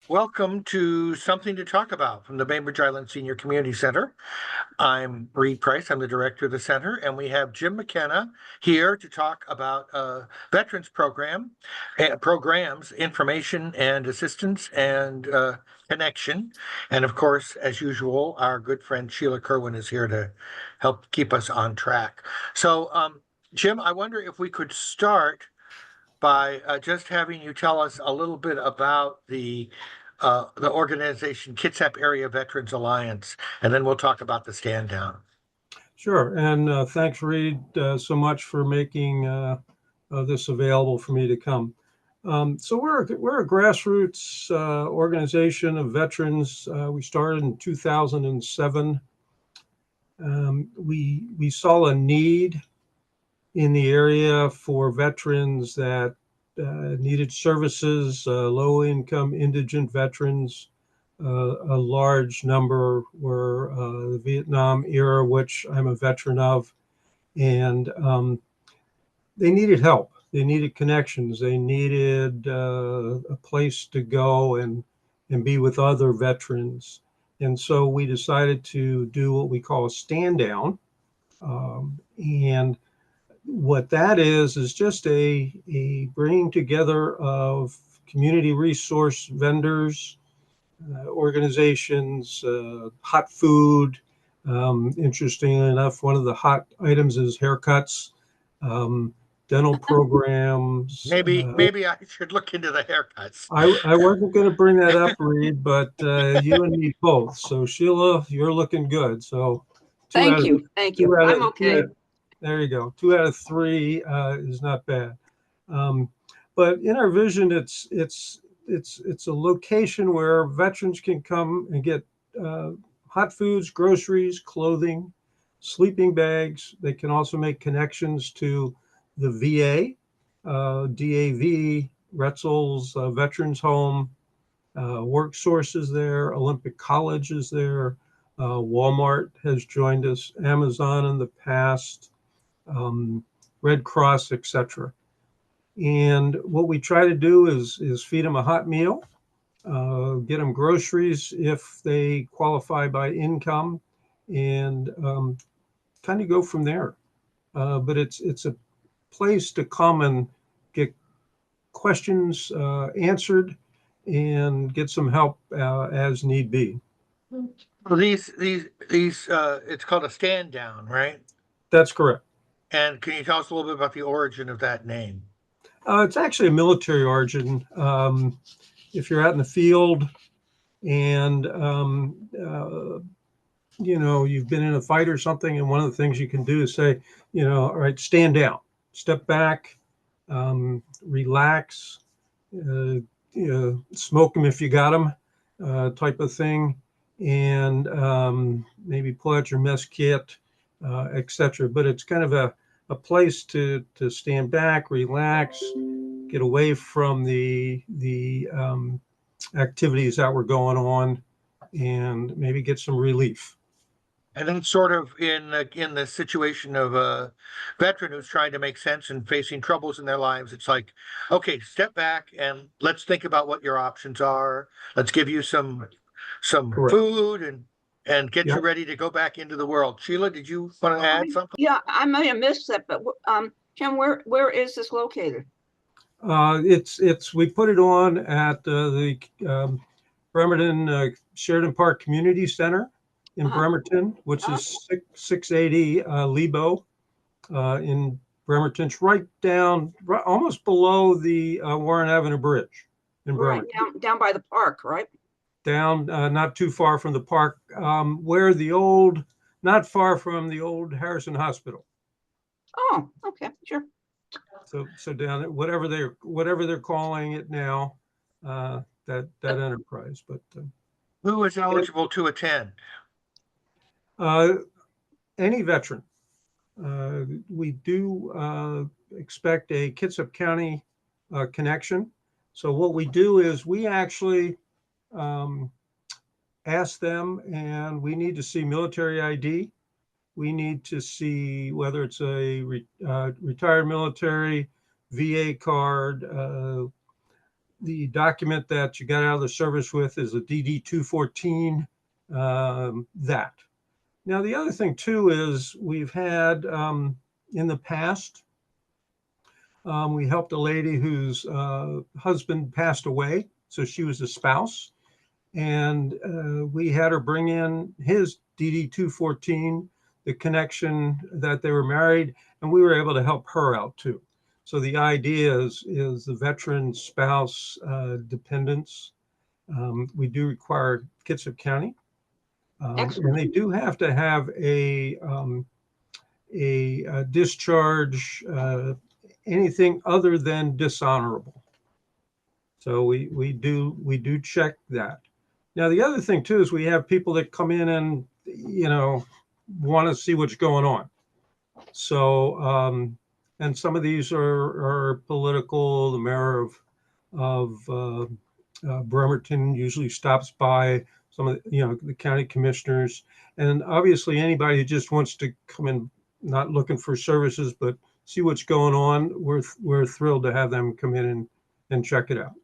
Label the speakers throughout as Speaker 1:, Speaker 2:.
Speaker 1: Welcome to Something to Talk About from the Bainbridge Island Senior Community Center. I'm Reed Price. I'm the director of the center, and we have Jim McKenna here to talk about veterans programs, information and assistance and connection. And of course, as usual, our good friend Sheila Kerwin is here to help keep us on track. So, Jim, I wonder if we could start by just having you tell us a little bit about the organization Kitsap Area Veterans Alliance, and then we'll talk about the stand down.
Speaker 2: Sure, and thanks, Reed, so much for making this available for me to come. So we're a grassroots organization of veterans. We started in 2007. We saw a need in the area for veterans that needed services, low-income indigent veterans. A large number were the Vietnam era, which I'm a veteran of, and they needed help. They needed connections. They needed a place to go and be with other veterans. And so we decided to do what we call a stand down. And what that is just a bringing together of community resource vendors, organizations, hot food. Interestingly enough, one of the hot items is haircuts, dental programs.
Speaker 1: Maybe I should look into the haircuts.
Speaker 2: I wasn't going to bring that up, Reed, but you and me both. So Sheila, you're looking good. So
Speaker 3: thank you. I'm okay.
Speaker 2: There you go. 2 out of 3 is not bad. But in our vision, it's a location where veterans can come and get hot foods, groceries, clothing, sleeping bags. They can also make connections to the VA, DAV, Retzel's Veterans Home, Work Source is there, Olympic College is there, Walmart has joined us, Amazon in the past, Red Cross, etc. And what we try to do is feed them a hot meal, get them groceries if they qualify by income, and kind of go from there. But it's a place to come and get questions answered and get some help as need be.
Speaker 1: Well, these it's called a stand down, right?
Speaker 2: That's correct.
Speaker 1: And can you tell us a little bit about the origin of that name?
Speaker 2: It's actually a military origin. If you're out in the field and you've been in a fight or something, and one of the things you can do is say, all right, stand down, step back, relax, smoke them if you got them, type of thing, and maybe pull out your mess kit, etc. But it's kind of a place to stand back, relax, get away from the activities that were going on, and maybe get some relief.
Speaker 1: And then sort of in the situation of a veteran who's trying to make sense and facing troubles in their lives, it's like, okay, step back and let's think about what your options are. Let's give you some
Speaker 2: Correct.
Speaker 1: food and get you ready to go back into the world. Sheila, did you want to add something?
Speaker 3: Yeah, I may have missed that, but Jim, where is this located?
Speaker 2: We put it on at the Bremerton Sheridan Park Community Center in Bremerton, which is 680 Lebo in Bremerton. It's right almost below the Warren Avenue Bridge in Bremerton.
Speaker 3: Right, down by the park, right?
Speaker 2: Down, not too far from the park, not far from the old Harrison Hospital.
Speaker 3: Oh, okay, sure.
Speaker 2: So down at whatever they're calling it now, that enterprise. But
Speaker 1: who is eligible to attend?
Speaker 2: Any veteran. We do expect a Kitsap County connection. So what we do is we actually ask them, and we need to see military ID. We need to see whether it's a retired military, VA card, the document that you got out of the service with is a DD 214. That. Now, the other thing too is we've had in the past, we helped a lady whose husband passed away. So she was a spouse. And we had her bring in his DD 214, the connection that they were married, and we were able to help her out too. So the idea is the veteran spouse dependents. We do require Kitsap County. And they do have to have a discharge, anything other than dishonorable. So we do check that. Now the other thing too is we have people that come in and want to see what's going on. So and some of these are political. The mayor of Bremerton usually stops by. Some of the county commissioners, and obviously anybody who just wants to come in, not looking for services, but see what's going on. We're thrilled to have them come in and check it out.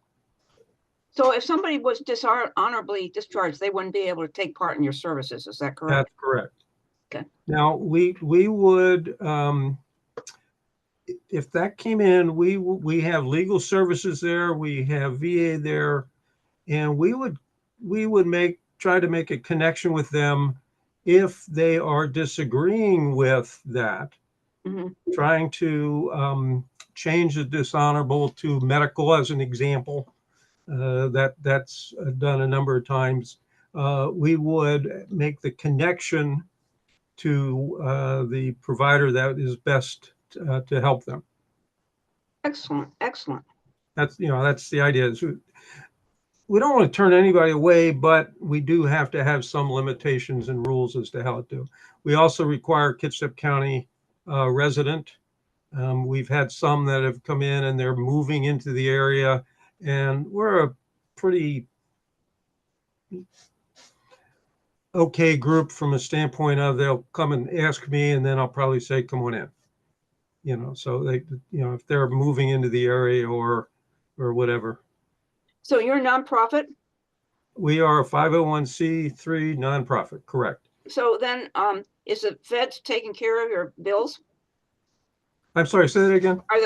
Speaker 3: So if somebody was dishonorably discharged, they wouldn't be able to take part in your services. Is that correct?
Speaker 2: That's correct.
Speaker 3: Okay.
Speaker 2: Now we would, if that came in, we have legal services there, we have VA there, and we would try to make a connection with them if they are disagreeing with that. Mm-hmm. Trying to change the dishonorable to medical as an example. That's done a number of times. We would make the connection to the provider that is best to help them.
Speaker 3: Excellent.
Speaker 2: That's the idea. We don't want to turn anybody away, but we do have to have some limitations and rules as to how to do. We also require Kitsap County resident. We've had some that have come in and they're moving into the area, and we're a pretty okay group from a standpoint of they'll come and ask me, and then I'll probably say, come on in. So they, if they're moving into the area or whatever.
Speaker 3: So you're a nonprofit?
Speaker 2: We are a 501c3 nonprofit, correct.
Speaker 3: So then is the feds taking care of your bills?
Speaker 2: I'm sorry, say that again.
Speaker 3: Is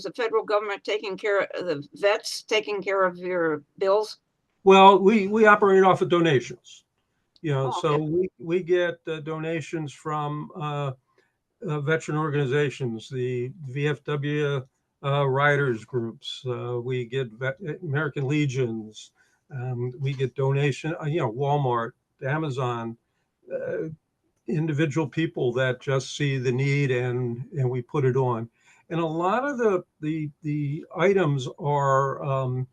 Speaker 3: the federal government taking care of the vets, taking care of your bills?
Speaker 2: Well, we operate off of donations. So
Speaker 3: okay.
Speaker 2: we get donations from veteran organizations, the VFW riders groups. We get American Legions. We get donation. Walmart, Amazon, individual people that just see the need and we put it on. And a lot of the items are.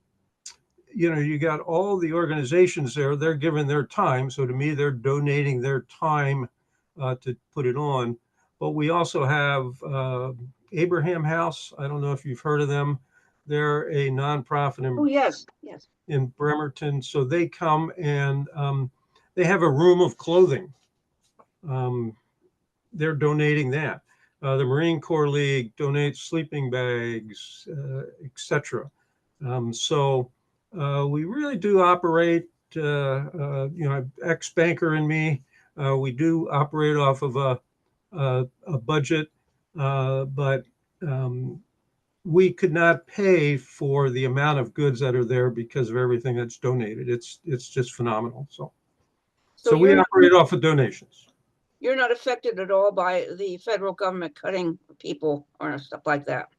Speaker 2: You got all the organizations there, they're giving their time. So to me, they're donating their time to put it on. But we also have Abraham House. I don't know if you've heard of them. They're a nonprofit
Speaker 3: yes.
Speaker 2: In Bremerton. So they come and they have a room of clothing. They're donating that. The Marine Corps League donates sleeping bags, etc. So we really do operate, ex-banker in me, we do operate off of a budget, but we could not pay for the amount of goods that are there because of everything that's donated. It's just phenomenal. So we operate off of donations.
Speaker 3: You're not affected at all by the federal government cutting people or stuff like that?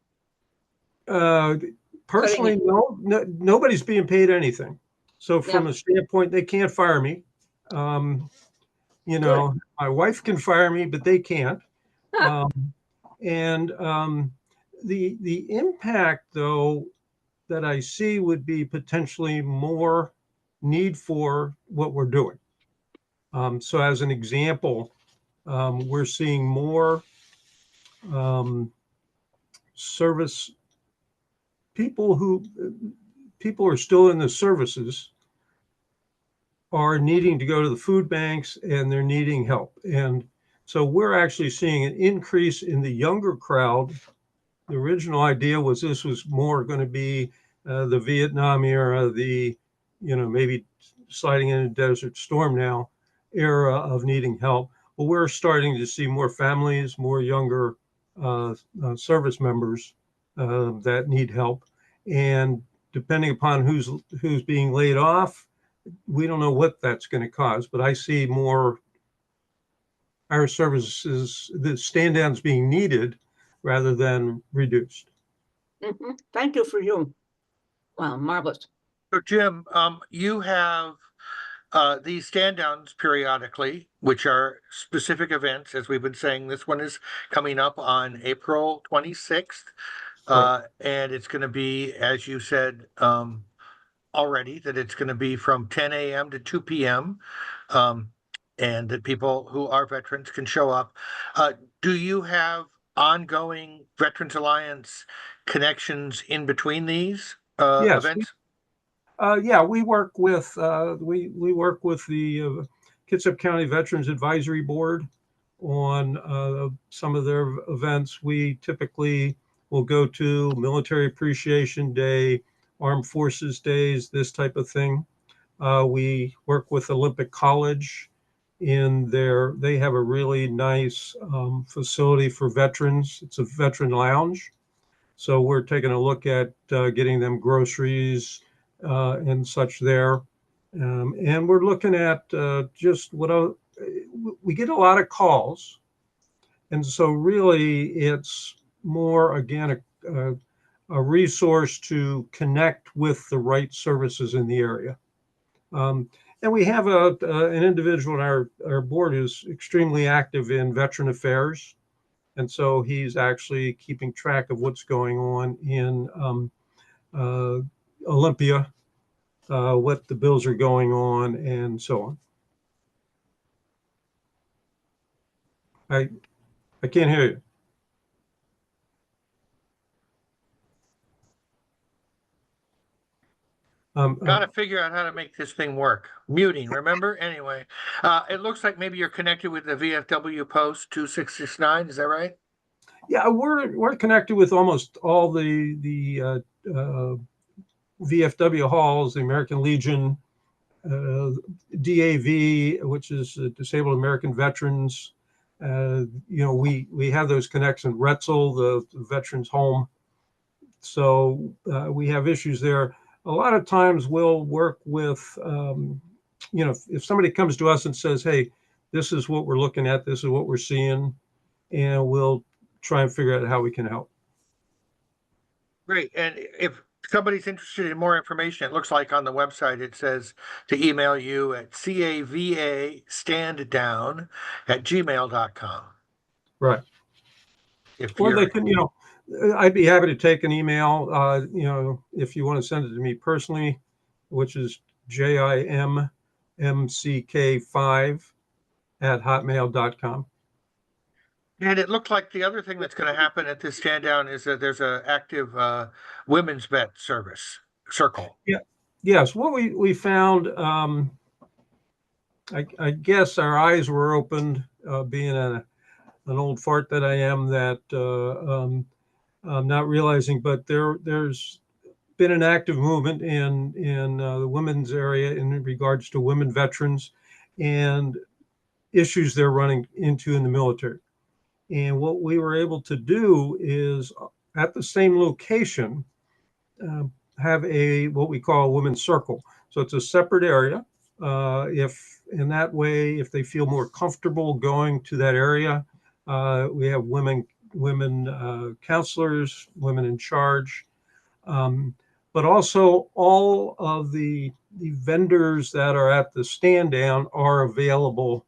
Speaker 2: Personally, no, nobody's being paid anything. So from a standpoint, they can't fire me. My wife can fire me, but they can't. And the impact, though, that I see would be potentially more need for what we're doing. So as an example, we're seeing more service people who are still in the services are needing to go to the food banks and they're needing help. And so we're actually seeing an increase in the younger crowd. The original idea was this was more going to be the Vietnam era, the, maybe sliding into Desert Storm now era of needing help. But we're starting to see more families, more younger service members that need help. And depending upon who's being laid off, we don't know what that's going to cause. But I see more our services, the stand downs being needed rather than reduced.
Speaker 3: Thank you for you. Wow, marvelous.
Speaker 1: So Jim, you have these stand downs periodically, which are specific events, as we've been saying. This one is coming up on April 26th. And it's going to be, as you said already, that it's going to be from 10 a.m. to 2 p.m. And that people who are veterans can show up. Do you have ongoing Veterans Alliance connections in between these
Speaker 2: Yes,
Speaker 1: events?
Speaker 2: yeah, we work with we work with the Kitsap County Veterans Advisory Board on some of their events. We typically will go to Military Appreciation Day, Armed Forces Days, this type of thing. We work with Olympic College in they have a really nice facility for veterans. It's a veteran lounge. So we're taking a look at getting them groceries and such there. And we're looking at just we get a lot of calls. And so really it's more, again, a resource to connect with the right services in the area. And we have an individual in our board who's extremely active in veteran affairs. And so he's actually keeping track of what's going on in Olympia, what the bills are going on, and so on. I can't hear you.
Speaker 1: Got to figure out how to make this thing work. Muting, remember? Anyway, it looks like maybe you're connected with the VFW Post 2669. Is that right?
Speaker 2: Yeah, we're connected with almost all the VFW halls, the American Legion, DAV, which is Disabled American Veterans. We have those connections. Retzel, the veterans home. So we have issues there. A lot of times we'll work with, if somebody comes to us and says, hey, this is what we're looking at, this is what we're seeing, and we'll try and figure out how we can help.
Speaker 1: Great. And if somebody's interested in more information, it looks like on the website it says to email you at cavastanddown@gmail.com.
Speaker 2: Right.
Speaker 1: Or
Speaker 2: they can, I'd be happy to take an email, if you want to send it to me personally, which is jimmck5@hotmail.com.
Speaker 1: And it looked like the other thing that's going to happen at this stand down is that there's an active women's vet service circle.
Speaker 2: Yeah. Yes. What we found, I guess our eyes were opened, being an old fart that I am, that I'm not realizing, but there's been an active movement in the women's area in regards to women veterans and issues they're running into in the military. And what we were able to do is, at the same location, have what we call a women's circle. So it's a separate area. If in that way, if they feel more comfortable going to that area, we have women counselors, women in charge, but also all of the vendors that are at the stand down are available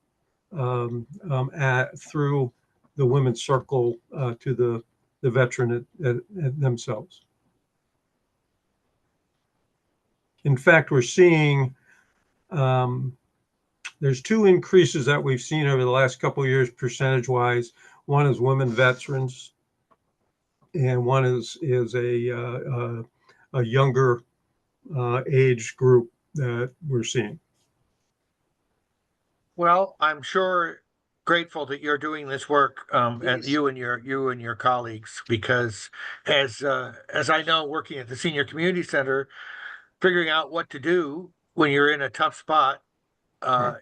Speaker 2: through the women's circle to the veteran themselves. In fact, we're seeing there's two increases that we've seen over the last couple of years, percentage-wise. One is women veterans, and one is a younger age group that we're seeing.
Speaker 1: Well, I'm sure grateful that you're doing this work, and
Speaker 3: Yes.
Speaker 1: you and your colleagues, because as I know, working at the Senior Community Center, figuring out what to do when you're in a tough spot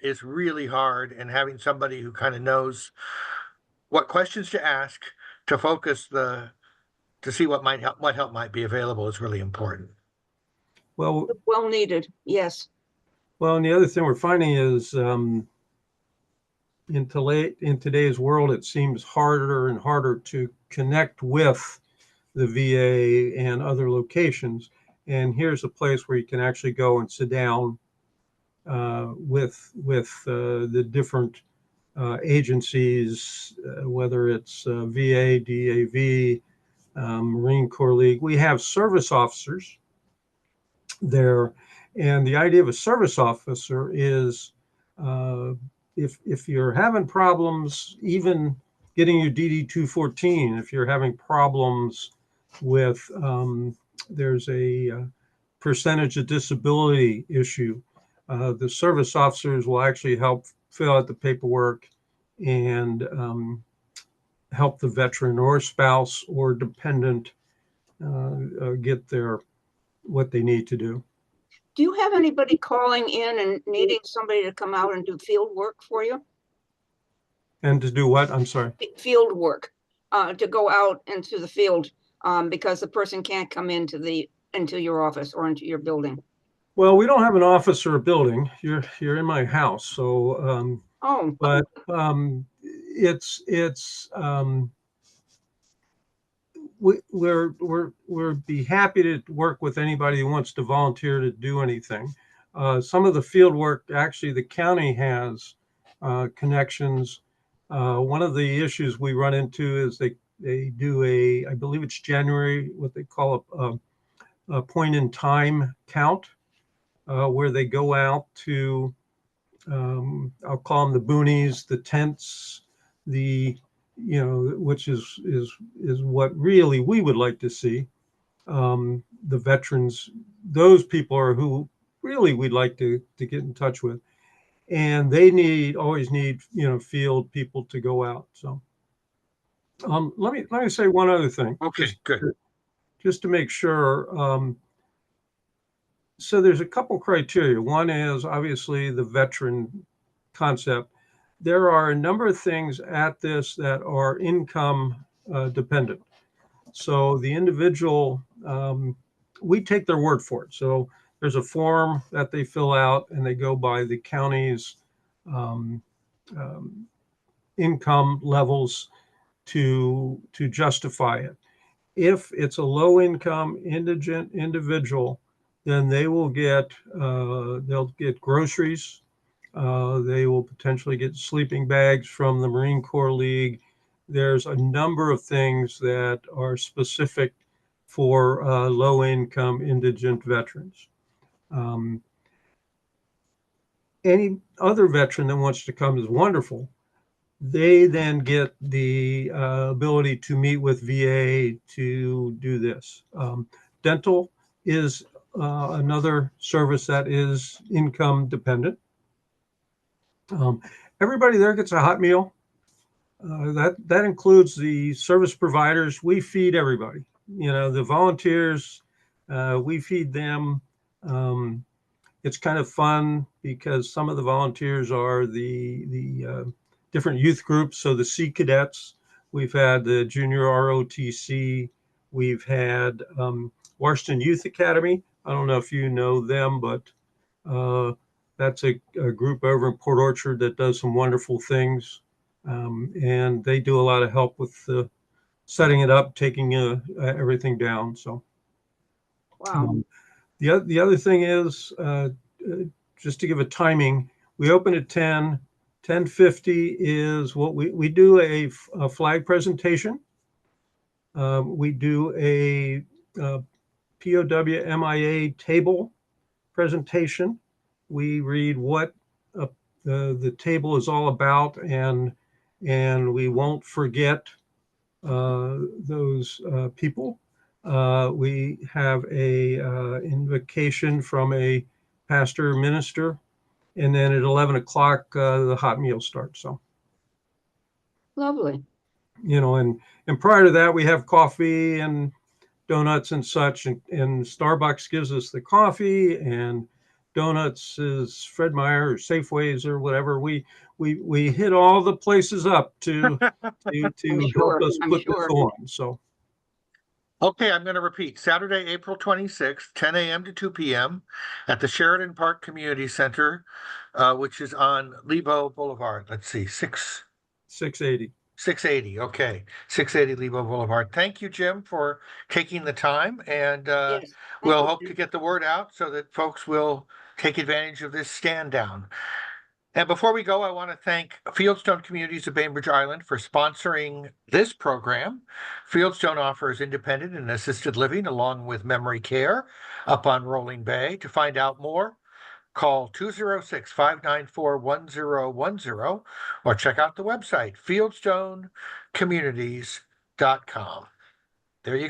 Speaker 1: is really hard, and having somebody who kind of knows what questions to ask to focus to see what help might be available is really important.
Speaker 2: Well,
Speaker 3: Well needed, yes.
Speaker 2: well, and the other thing we're finding is in today's world, it seems harder and harder to connect with the VA and other locations. And here's a place where you can actually go and sit down with the different agencies, whether it's VA, DAV, Marine Corps League. We have service officers there, and the idea of a service officer is uh, if you're having problems, even getting your DD 214, if you're having problems with there's a percentage of disability issue, the service officers will actually help fill out the paperwork and help the veteran or spouse or dependent get their what they need to do.
Speaker 3: Do you have anybody calling in and needing somebody to come out and do field work for you?
Speaker 2: And to do what? I'm sorry.
Speaker 3: Field work, to go out into the field, because the person can't come into your office or into your building.
Speaker 2: Well, we don't have an office or a building. You're in my house, so
Speaker 3: Oh,
Speaker 2: but it's we're be happy to work with anybody who wants to volunteer to do anything. Some of the field work, actually, the county has connections. One of the issues we run into is they do I believe it's January, what they call a point in time count, where they go out to I'll call them the boonies, the tents, which is what really we would like to see. The veterans, those people are who really we'd like to get in touch with, and they always need field people to go out. So let me say one other thing.
Speaker 1: Okay, good.
Speaker 2: Just to make sure. So there's a couple criteria. One is obviously the veteran concept. There are a number of things at this that are income dependent. So the individual, we take their word for it. So there's a form that they fill out, and they go by the county's income levels to justify it. If it's a low income indigent individual, then they'll get groceries. They will potentially get sleeping bags from the Marine Corps League. There's a number of things that are specific for low income indigent veterans. Any other veteran that wants to come is wonderful. They then get the ability to meet with VA to do this. Dental is another service that is income dependent. Everybody there gets a hot meal. That includes the service providers. We feed everybody. The volunteers, we feed them. It's kind of fun because some of the volunteers are the different youth groups. So the Sea Cadets, we've had the Junior ROTC, we've had Washington Youth Academy. I don't know if you know them, but that's a group over in Port Orchard that does some wonderful things. And they do a lot of help with setting it up, taking everything down. So,
Speaker 3: wow.
Speaker 2: The other thing is, just to give a timing, we open at 10. 10:50 is what we do a flag presentation. We do a POW MIA table presentation. We read what the table is all about, and we won't forget those people. We have a invocation from a pastor minister, and then at 11 o'clock the hot meal starts. So
Speaker 3: Lovely.
Speaker 2: And prior to that, we have coffee and donuts and such, and Starbucks gives us the coffee, and donuts is Fred Meyer or Safeways or whatever. We hit all the places up to help us
Speaker 3: I'm
Speaker 2: put
Speaker 3: sure.
Speaker 2: this on. So
Speaker 1: Okay, I'm going to repeat. Saturday, April 26th, 10 a.m. to 2 p.m. at the Sheridan Park Community Center, which is on Lebo Boulevard. Let's see,
Speaker 2: 680.
Speaker 1: 680. Okay, 680 Lebo Boulevard. Thank you, Jim, for taking the time, and
Speaker 3: Yes. Thank
Speaker 1: we'll
Speaker 3: you,
Speaker 1: hope
Speaker 3: Jim.
Speaker 1: to get the word out so that folks will take advantage of this stand down. And before we go, I want to thank Fieldstone Communities of Bainbridge Island for sponsoring this program. Fieldstone offers independent and assisted living along with memory care up on Rolling Bay. To find out more, call 206-594-1010 or check out the website, fieldstonecommunities.com. There you go.